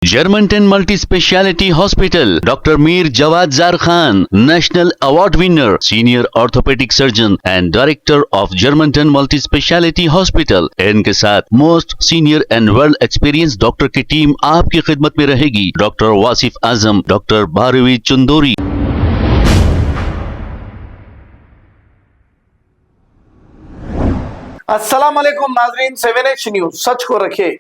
Germantown Multi-Speciality Hospital, Dr. Mir Jawad Zar Khan, National Award winner, Senior Orthopedic Surgeon and Director of Germantown Multi-Speciality Hospital. इनके साथ Most Senior and Well Experienced Doctor की team आपकी खिदमत में रहेगी. Dr. Wasif आजम, Dr. Bharvi Chandori. अस्सलाम वालेकुम नाजरीन, 7H न्यूज सच को रखे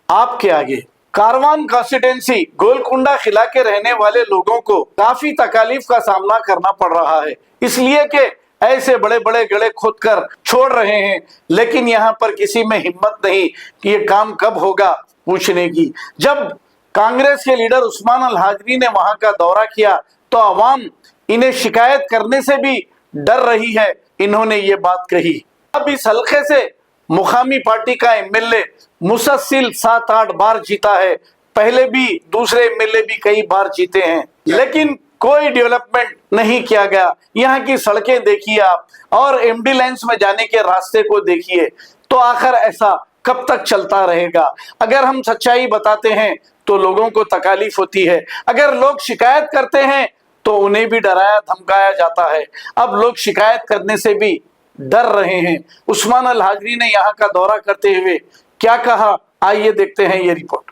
आपके आगे। कारवान कॉन्स्टिट्यूंसी गोलकुंडा किला के रहने वाले लोगों को काफी तकालीफ का सामना करना पड़ रहा है, इसलिए कि ऐसे बड़े बड़े गड्ढे खोद कर छोड़ रहे हैं, लेकिन यहाँ पर किसी में हिम्मत नहीं कि ये काम कब होगा पूछने की। जब कांग्रेस के लीडर उस्मान अल हाजरी ने वहां का दौरा किया तो अवाम इन्हें शिकायत करने से भी डर रही है। इन्होंने ये बात कही। अब इस हल्के से मुकामी पार्टी का एमएलए मुसलसल 7-8 बार जीता है, पहले भी दूसरे एमएलए भी कई बार जीते हैं, लेकिन कोई डेवलपमेंट नहीं किया गया। यहाँ की सड़कें देखिए आप और एमडी लाइन्स में जाने के रास्ते को देखिए, तो आखिर ऐसा कब तक चलता रहेगा? अगर हम सच्चाई बताते हैं तो लोगों को तकलीफ होती है, अगर लोग शिकायत करते हैं तो उन्हें भी डराया धमकाया जाता है। अब लोग शिकायत करने से भी डर रहे हैं। उस्मान अल हाजरी ने यहाँ का दौरा करते हुए क्या कहा, आइए देखते हैं ये रिपोर्ट।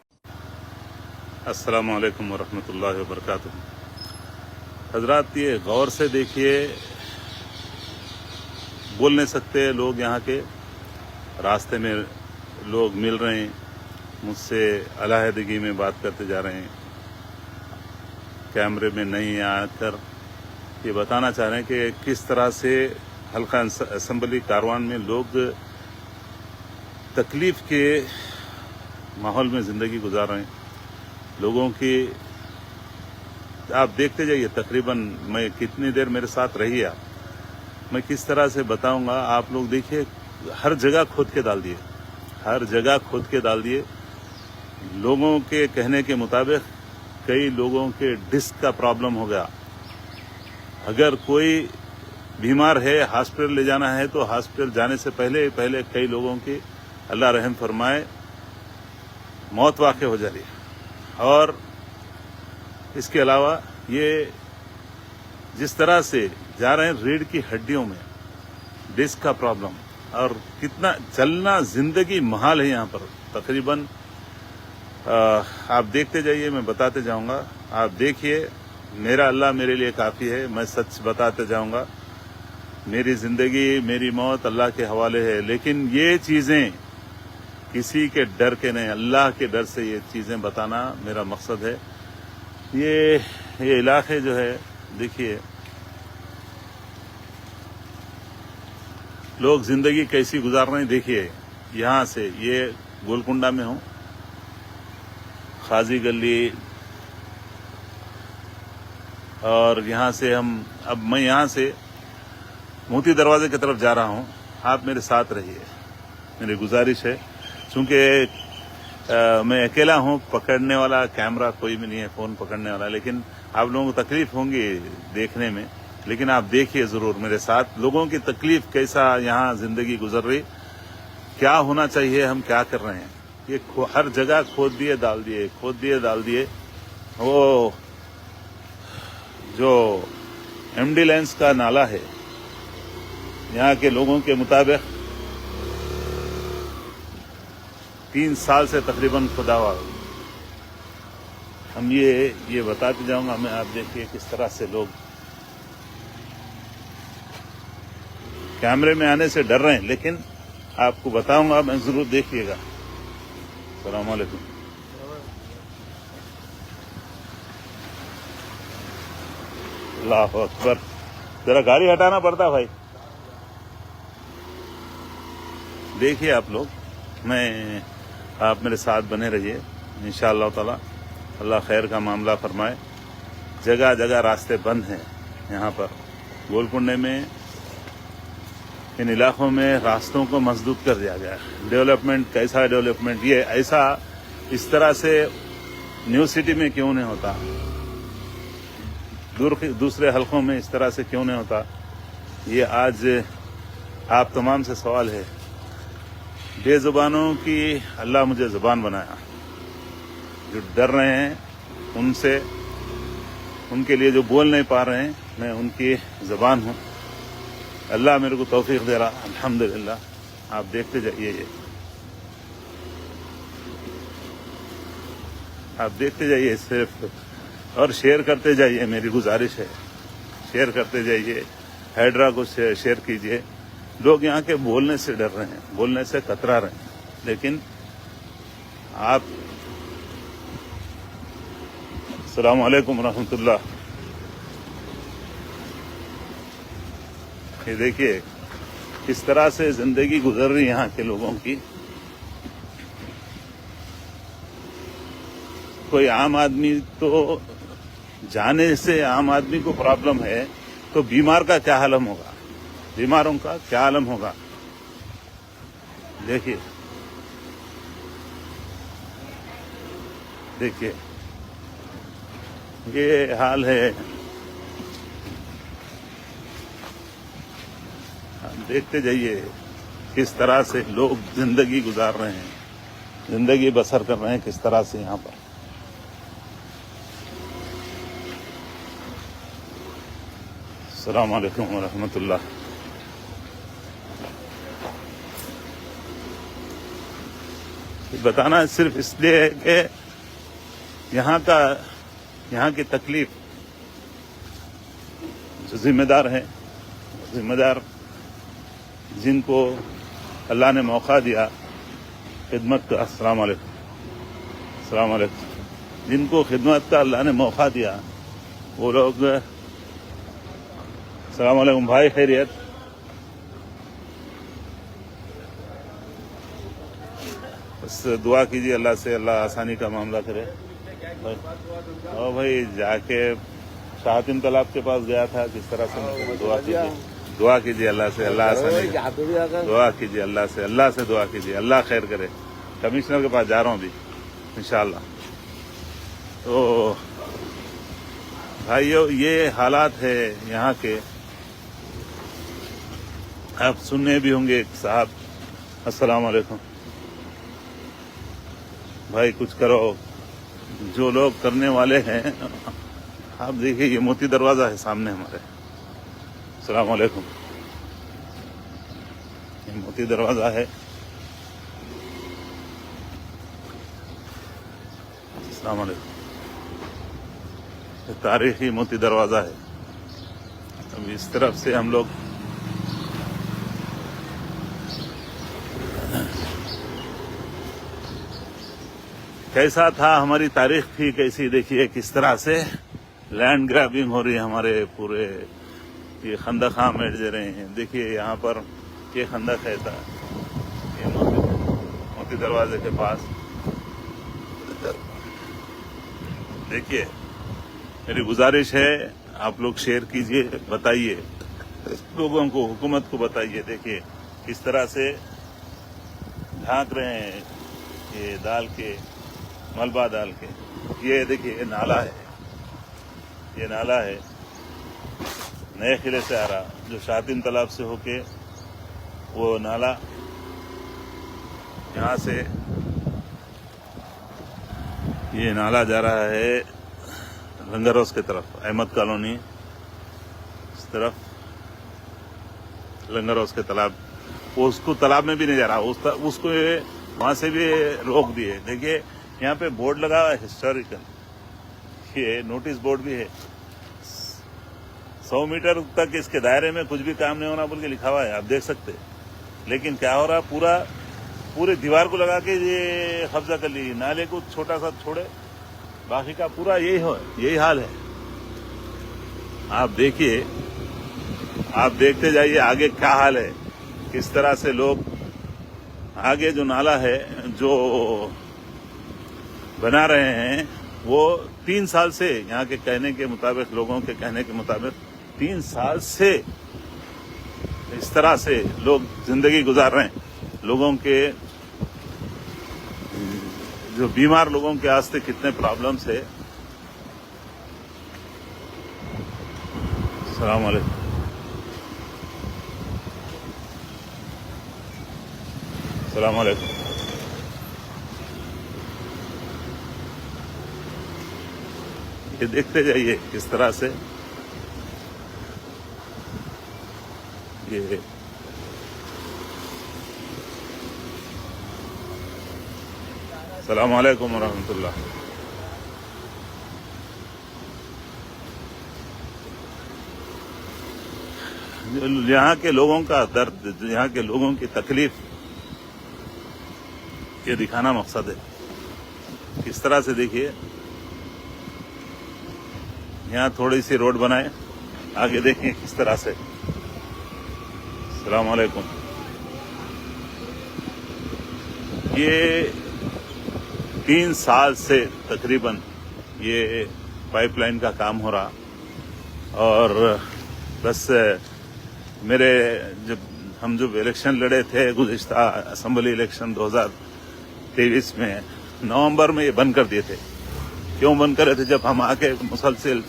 अस्सलाम वालेकुम वरहमतुल्लाहि वबरकातुहू। हजरात, ये गौर से देखिए, बोल नहीं सकते लोग। यहाँ के रास्ते में लोग मिल रहे हैं, मुझसे अलहदगी में बात करते जा रहे हैं, कैमरे में नहीं आकर ये बताना चाह रहे हैं कि किस तरह से हल्का असेंबली कारवान में लोग तकलीफ के माहौल में ज़िंदगी गुजार रहे हैं। लोगों की आप देखते जाइए, तकरीबन मैं कितनी देर मेरे साथ रही आप, मैं किस तरह से बताऊंगा। आप लोग देखिए, हर जगह खोद के डाल दिए, हर जगह खोद के डाल दिए। लोगों के कहने के मुताबिक कई लोगों के डिस्क का प्रॉब्लम हो गया। अगर कोई बीमार है, हॉस्पिटल ले जाना है, तो हॉस्पिटल जाने से पहले कई लोगों की अल्लाह रहम फरमाए मौत वाक़ हो जा रही है। और इसके अलावा ये जिस तरह से जा रहे हैं, रीढ़ की हड्डियों में डिस्क का प्रॉब्लम, और कितना चलना जिंदगी महाल है यहाँ पर। तकरीबन आप देखते जाइए, मैं बताते जाऊंगा। आप देखिए, मेरा अल्लाह मेरे लिए काफ़ी है, मैं सच बताते जाऊंगा। मेरी जिंदगी मेरी मौत अल्लाह के हवाले है, लेकिन ये चीज़ें किसी के डर के नहीं, अल्लाह के डर से ये चीज़ें बताना मेरा मकसद है। ये इलाके जो है, देखिए लोग जिंदगी कैसी गुजार रहे हैं। देखिए, यहाँ से ये गोलकुंडा में हूँ, खाजी गली, और यहाँ से अब मैं यहाँ से मोती दरवाजे की तरफ जा रहा हूँ। आप मेरे साथ रहिए, मेरी गुजारिश है। चूंकि मैं अकेला हूँ, पकड़ने वाला कैमरा कोई भी नहीं है, फोन पकड़ने वाला, लेकिन आप लोगों को तकलीफ होंगी देखने में, लेकिन आप देखिए जरूर मेरे साथ लोगों की तकलीफ कैसा यहाँ जिंदगी गुजर रही, क्या होना चाहिए, हम क्या कर रहे हैं। ये हर जगह खोद दिए डाल दिए, खोद दिए डाल दिए। वो जो एमडी लाइन्स का नाला है, यहाँ के लोगों के मुताबिक 3 साल से तकरीबन खुदा हुआ। हम ये बताते जाऊंगा मैं। आप देखिए किस तरह से लोग कैमरे में आने से डर रहे हैं, लेकिन आपको बताऊंगा मैं, जरूर देखिएगा। अस्सलाम वालेकुम। अल्लाह अकबर। जरा गाड़ी हटाना पड़ता भाई। देखिए आप लोग, आप मेरे साथ बने रहिए, इंशाअल्लाह ताला अल्लाह खैर का मामला फरमाए। जगह जगह रास्ते बंद हैं यहाँ पर गोलकुंडे में। इन इलाकों में रास्तों को मजबूत कर दिया गया है। डेवलपमेंट, कैसा डेवलपमेंट, ये ऐसा इस तरह से न्यू सिटी में क्यों नहीं होता, दूसरे हलकों में इस तरह से क्यों नहीं होता? ये आज आप तमाम से सवाल है। बेजुबानों की अल्लाह मुझे जुबान बनाया, جو ڈر رہے ہیں ان سے، ان کے لیے جو بول نہیں پا رہے ہیں، میں ان کی زبان ہوں. اللہ میرے کو توفیق دے رہا الحمدللہ. آپ دیکھتے جائیے، آپ دیکھتے جائیے صرف، اور شیئر کرتے جائیے. میری گزارش ہے شیئر کرتے جائیے. ہیڈرا کو شیئر کیجیے. لوگ یہاں کے بولنے سے ڈر رہے ہیں، بولنے سے کترا رہے ہیں، لیکن آپ. السلام علیکم ورحمۃ اللہ. یہ دیکھیے کس طرح سے زندگی گزر رہی ہے یہاں کے لوگوں کی. کوئی عام آدمی تو جانے سے عام آدمی کو پرابلم ہے، تو بیمار کا کیا عالم ہوگا، بیماروں کا کیا عالم ہوگا. دیکھیے دیکھیے یہ حال ہے. دیکھتے جائیے کس طرح سے لوگ زندگی گزار رہے ہیں، زندگی بسر کر رہے ہیں کس طرح سے یہاں پر. السلام علیکم ورحمۃ اللہ. بتانا صرف اس لیے ہے کہ یہاں کی تکلیف جو ذمہ دار ہیں، ذمہ دار جن کو اللہ نے موقع دیا خدمت کا. السلام علیکم، السلام علیکم. جن کو خدمت کا اللہ نے موقع دیا وہ لوگ. السلام علیکم بھائی، خیریت؟ بس دعا کیجیے اللہ سے، اللہ آسانی کا معاملہ کرے. اور بھائی جا کے شاہتم تالاب کے پاس گیا تھا، کس طرح سے دعا کیجیے اللہ سے، اللہ آسانی. دعا کیجیے اللہ سے دعا کیجیے، اللہ خیر کرے. کمشنر کے پاس جا رہا ہوں ابھی انشاءاللہ. تو بھائیو یہ حالات ہے یہاں کے. آپ سننے بھی ہوں گے ایک صاحب. السلام علیکم بھائی، کچھ کرو. جو لوگ کرنے والے ہیں، آپ دیکھیے یہ موتی دروازہ ہے سامنے ہمارے. السلام علیکم. یہ موتی دروازہ ہے. السلام علیکم. یہ تاریخی موتی دروازہ ہے. اب اس طرف سے ہم لوگ کیسا تھا، ہماری تاریخ تھی کیسی. دیکھیے کس طرح سے لینڈ گرابنگ ہو رہی ہے ہمارے پورے. یہ خندق میٹ دے رہے ہیں. دیکھیے یہاں پر یہ خندق ہے تھا، یہ موتی دروازے کے پاس. دیکھیے میری گزارش ہے آپ لوگ شیئر کیجئے، بتائیے لوگوں کو، حکومت کو بتائیے. دیکھیے کس طرح سے ڈھانک رہے ہیں یہ ڈال کے، ملبہ ڈال کے. یہ دیکھیے یہ نالا ہے، یہ نالا ہے نئے قلعے سے آ رہا، جو شاہتم تالاب سے ہو کے وہ نالا یہاں سے یہ نالا جا رہا ہے لنگر ہاؤس کی طرف، احمد کالونی اس طرف لنگر ہاؤس کے تالاب. وہ اس کو تالاب میں بھی نہیں جا رہا، اس کو وہاں سے بھی روک دیے. دیکھیے یہاں پہ بورڈ لگا ہوا ہے ہسٹوریکل، یہ نوٹس بورڈ بھی ہے. 100 میٹر تک اس کے دائرے میں کچھ بھی کام نہیں ہونا بول کے لکھا ہوا ہے، آپ دیکھ سکتے. لیکن کیا ہو رہا، پورے دیوار کو لگا کے یہ قبضہ کر لی. نالے کو چھوٹا سا چھوڑے، باقی کا پورا یہی حال ہے. آپ دیکھیے، آپ دیکھتے جائیے آگے کیا حال ہے، کس طرح سے لوگ آگے جو نالا ہے جو بنا رہے ہیں وہ 3 سال سے، یہاں کے کہنے کے مطابق، لوگوں کے کہنے کے مطابق 3 سال سے اس طرح سے لوگ زندگی گزار رہے ہیں. لوگوں کے جو بیمار لوگوں کے واسطے کتنے پرابلمس ہے. السلام علیکم. السلام علیکم. یہ دیکھتے جائیے کس طرح سے یہ السلام علیکم ورحمۃ اللہ. یہاں کے لوگوں کا درد، یہاں کے لوگوں کی تکلیف، یہ دکھانا مقصد ہے. کس طرح سے دیکھیے، یہاں تھوڑی سی روڈ بنائے، آگے دیکھیں کس طرح سے. السلام علیکم. یہ 3 سال سے تقریباً یہ پائپ لائن کا کام ہو رہا، اور بس میرے ہم جب الیکشن لڑے تھے گزشتہ اسمبلی الیکشن 2023 میں نومبر میں یہ بند کر دیے تھے. کیوں بند کر رہے تھے؟ جب ہم آ کے مسلسل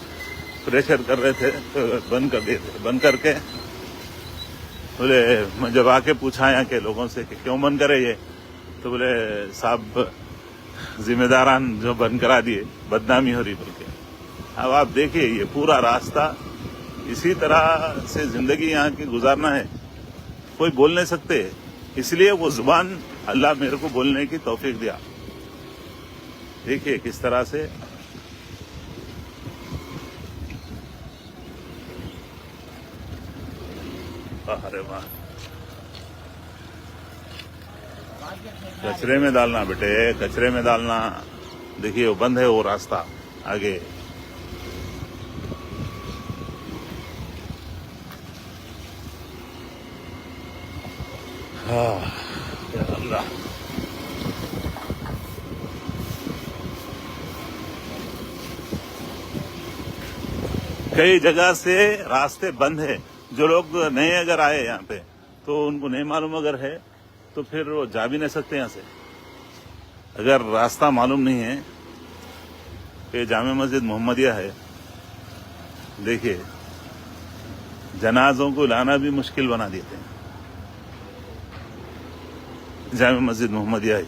پریشر کر رہے تھے تو بند کر دیے تھے. بند کر کے بولے، میں جب آ کے پوچھا یہاں کے لوگوں سے کہ کیوں بند کرے یہ، تو بولے صاحب ذمہ داران جو بند کرا دیے، بدنامی ہو رہی بول کے. اب آپ دیکھیے یہ پورا راستہ اسی طرح سے زندگی یہاں کی گزارنا ہے. کوئی بول نہیں سکتے، اس لیے وہ زبان اللہ میرے کو بولنے کی توفیق دیا. دیکھیے کس طرح سے ارے واہ، کچرے میں ڈالنا بیٹے، کچرے میں ڈالنا. دیکھیے وہ بند ہے وہ راستہ آگے. یا اللہ، کئی جگہ سے راستے بند ہیں. جو لوگ نئے اگر آئے یہاں پہ تو ان کو نہیں معلوم اگر ہے تو پھر وہ جا بھی نہیں سکتے یہاں سے. اگر راستہ معلوم نہیں ہے کہ جامع مسجد محمدیہ ہے، دیکھیے جنازوں کو لانا بھی مشکل بنا دیتے ہیں. جامع مسجد محمدیہ ہے،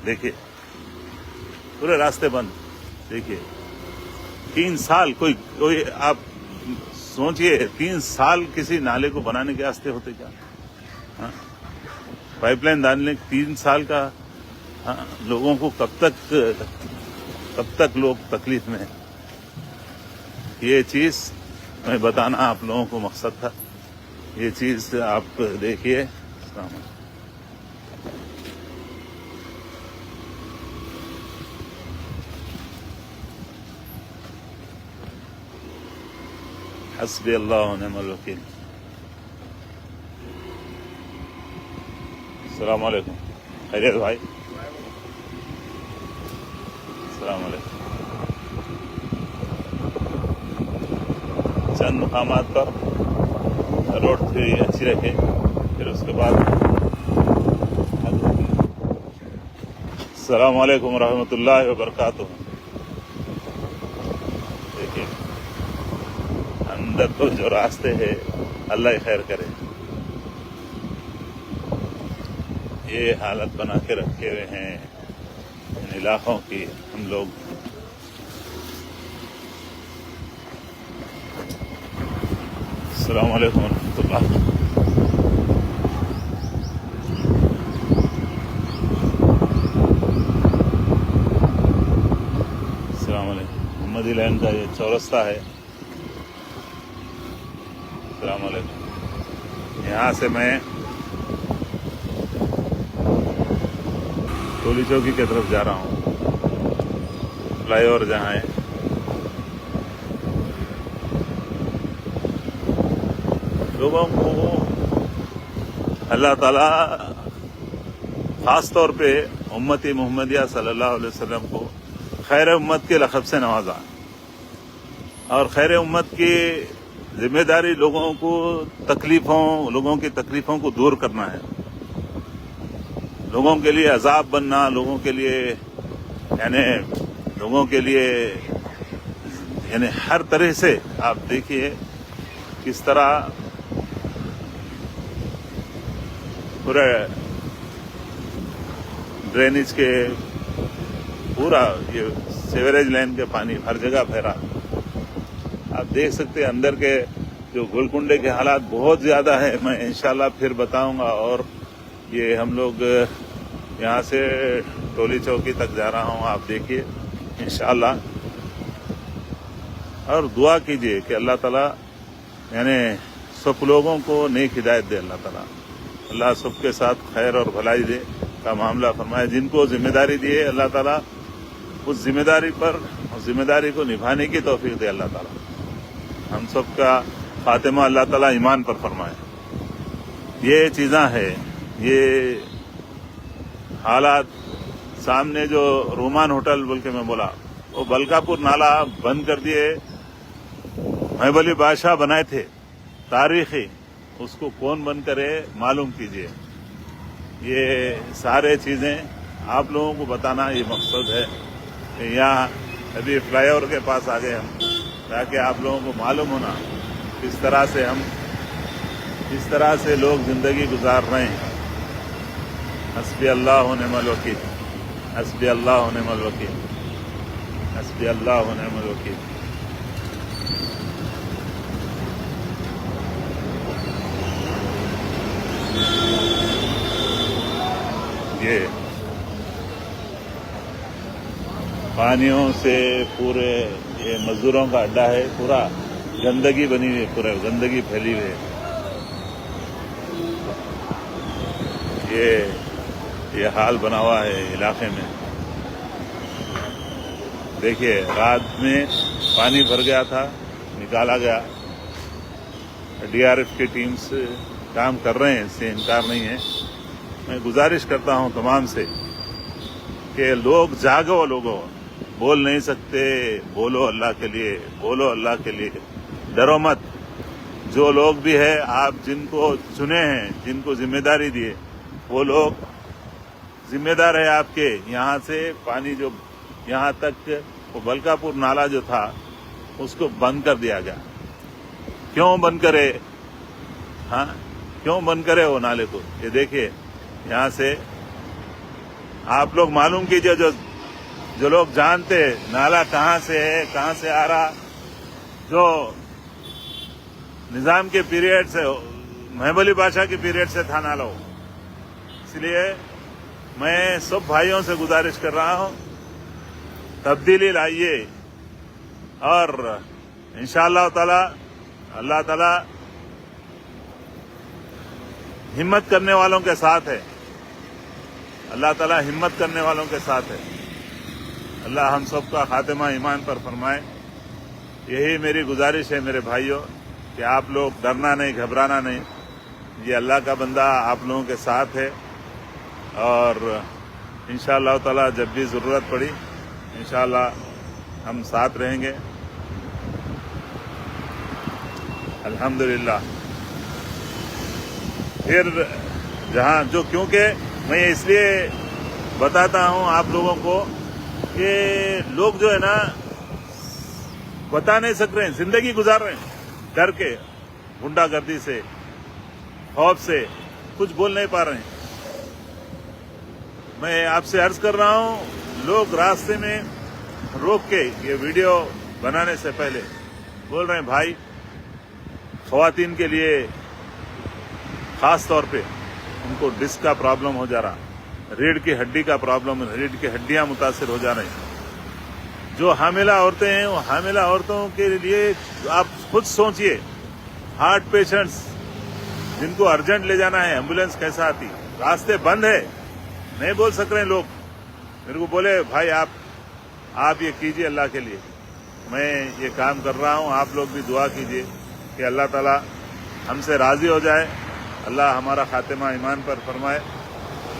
دیکھیے پورے راستے بند. دیکھیے 3 سال کوئی آپ سوچئے 3 سال کسی نالے کو بنانے کے واسطے ہوتے کیا؟ پائپ لائن ڈالنے 3 سال کا. لوگوں کو کب تک لوگ تکلیف میں ہیں. یہ چیز میں بتانا آپ لوگوں کو مقصد تھا. یہ چیز آپ دیکھیے. السلام علیکم. حسبی اللہ و نعم الوکیل. السلام علیکم. خیریت بھائی؟ السلام علیکم. چند مقامات پر روڈ تھوڑی اچھی رکھے، پھر اس کے بعد. السلام علیکم ورحمۃ اللہ وبرکاتہ. دیکھیے اندر تو جو راستے ہیں اللہ خیر کرے. یہ حالت بنا کے رکھے ہوئے ہیں ان علاقوں کی ہم لوگ. السلام علیکم ورحمۃ اللہ. السلام علیکم. محمدی لائن کا یہ چورستہ ہے. السلام علیکم. یہاں سے میں ٹولی چوکی کی طرف جا رہا ہوں. فلائی اوور جہاں ہے. لوگوں کو اللہ تعالیٰ خاص طور پہ امتی محمدیہ صلی اللہ علیہ وسلم کو خیر امت کے لقب سے نوازا، اور خیر امت کی ذمہ داری لوگوں کی تکلیفوں کو دور کرنا ہے. لوگوں کے لیے عذاب بننا، لوگوں کے لیے یعنی ہر طرح سے. آپ دیکھیے کس طرح پورا ڈرینیج کے پورا یہ سیوریج لائن کے پانی ہر جگہ پھیلا. आप देख सकते हैं अंदर के जो गोलकुंडे के हालात बहुत ज्यादा है। मैं इंशाल्लाह फिर बताऊंगा। और ये हम लोग यहाँ से टोली चौकी तक जा रहा हूँ, आप देखिए इंशाल्लाह। और दुआ कीजिए कि अल्लाह ताला यानी सब लोगों को नेक हिदायत दे। अल्लाह सबके साथ खैर और भलाई दे का मामला फरमाए। जिनको जिम्मेदारी दी है अल्लाह ताला उस जिम्मेदारी को निभाने की तौफीक दे। अल्लाह ताला हम सबका खातिमा अल्लाह ताला ईमान पर फरमाए। ये चीज़ा है, ये हालात सामने जो रोमान होटल बोल के मैं बोला, वो बलकापुर नाला बंद कर दिए। महबली बादशाह बनाए थे तारीखी, उसको कौन बंद करे मालूम कीजिए। ये सारे चीजें आप लोगों को बताना ये मकसद है कि यहाँ अभी फ्लाईओवर के पास आ गए हम, ताकि आप लोगों को मालूम होना किस तरह से लोग जिंदगी गुजार रहे हैं। हस्बी अल्लाह व निअमल वकील, हस्बी अल्लाह व निअमल वकील, हस्बी अल्लाह व निअमल वकील। ये पानियों से पूरे ये मजदूरों का अड्डा है, पूरा गंदगी बनी हुई है, पूरा गंदगी फैली हुई है। ये हाल बना हुआ है इलाके में। देखिए रात में पानी भर गया था, निकाला गया। डीआरएफ की टीम्स काम कर रहे हैं, इससे इनकार नहीं है। मैं गुजारिश करता हूं तमाम से कि लोग जागो, लोगों बोल नहीं सकते, बोलो अल्लाह के लिए, बोलो अल्लाह के लिए, डरो मत। जो लोग भी है, आप जिनको चुने हैं, जिनको जिम्मेदारी दिए, वो लोग जिम्मेदार है आपके। यहाँ से पानी जो यहाँ तक वो बलकापुर नाला जो था उसको बंद कर दिया गया। क्यों बंद करे? हाँ, क्यों बंद करे वो नाले को? ये देखिए यहाँ से आप लोग मालूम कीजिए, जो लोग जानते नाला कहाँ से है, कहाँ से आ रहा। जो निजाम के पीरियड से, महबली बादशाह के पीरियड से था नाला। इसलिए मैं सब भाइयों से गुजारिश कर रहा हूं, तब्दीली लाइए और इंशाअल्लाह ताला अल्लाह ताला हिम्मत करने वालों के साथ है। अल्लाह ताला हिम्मत करने वालों के साथ है। अल्लाह हम सबका खातिमा ईमान पर फरमाए। यही मेरी गुजारिश है मेरे भाइयों कि आप लोग डरना नहीं, घबराना नहीं। ये अल्लाह का बंदा आप लोगों के साथ है और इंशाअल्लाह ताला जब भी ज़रूरत पड़ी इंशाअल्लाह हम साथ रहेंगे। अल्हम्दुलिल्लाह। फिर जहाँ जो, क्योंकि मैं इसलिए बताता हूँ आप लोगों को कि लोग जो है ना बता नहीं सक रहे हैं, जिंदगी गुजार रहे हैं डर के, गुंडागर्दी से, खौफ से, कुछ बोल नहीं पा रहे हैं। मैं आपसे अर्ज कर रहा हूँ, लोग रास्ते में रोक के ये वीडियो बनाने से पहले बोल रहे हैं भाई ख्वातीन के लिए खास तौर पे उनको डिस्क का प्रॉब्लम हो जा रहा, रीढ़ की हड्डी का प्रॉब्लम, रीढ़ की हड्डियां मुतासिर हो जा रही। जो हामिला औरतें हैं, वो हामिला औरतों के लिए आप खुद सोचिए, हार्ट पेशेंट्स जिनको अर्जेंट ले जाना है, एम्बुलेंस कैसा आती, रास्ते बंद है, नहीं बोल सक रहे लोग। मेरे को बोले भाई आप ये कीजिए अल्लाह के लिए। मैं ये काम कर रहा हूँ, आप लोग भी दुआ कीजिए कि अल्लाह ताला हमसे राजी हो जाए, अल्लाह हमारा खातिमा ईमान पर फरमाए।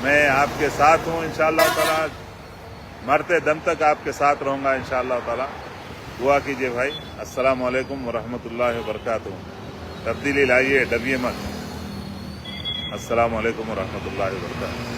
मैं आपके साथ हूँ इंशाअल्लाह ताला, मरते दम तक आपके साथ रहूंगा इंशाअल्लाह ताला। दुआ कीजिए भाई। अस्सलाम वालेकुम व रहमतुल्लाहि व बरकातुहू। तब्दीली लाइए, डरिए मत। अस्सलाम वालेकुम व रहमतुल्लाहि व बरकातुहू।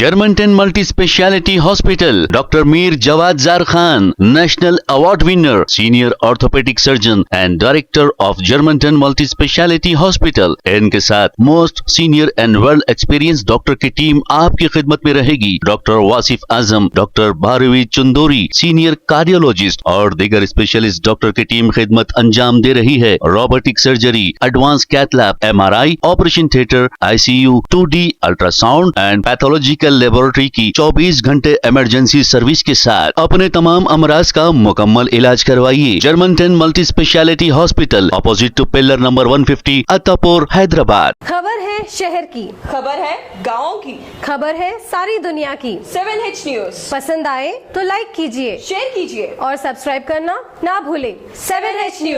Germantown Multi Speciality Hospital, Dr. Mir Jawad Zar Khan, National Award winner, Senior Orthopedic Surgeon and Director of Germantown Multi Speciality Hospital. इनके साथ most senior and world experience doctor की टीम आपकी खिदमत में रहेगी. Doctor Wasif Azam, doctor Bharvi Chandori, senior cardiologist और दीगर specialist doctor की टीम खिदमत अंजाम दे रही है. Robotic surgery, advance cath lab, MRI, operation theatre, ICU, 2D ultrasound and pathological laboratory की 24 घंटे इमरजेंसी सर्विस के साथ अपने तमाम अमराज का मुकम्मल इलाज करवाइए. Germanten multi speciality hospital, opposite to pillar number 150, Attapur, Hyderabad. खबर है शहर की, खबर है गाँव की, खबर है सारी दुनिया की. 7H न्यूज पसंद आए तो लाइक कीजिए, शेयर कीजिए और सब्सक्राइब करना ना भूलें. 7H news.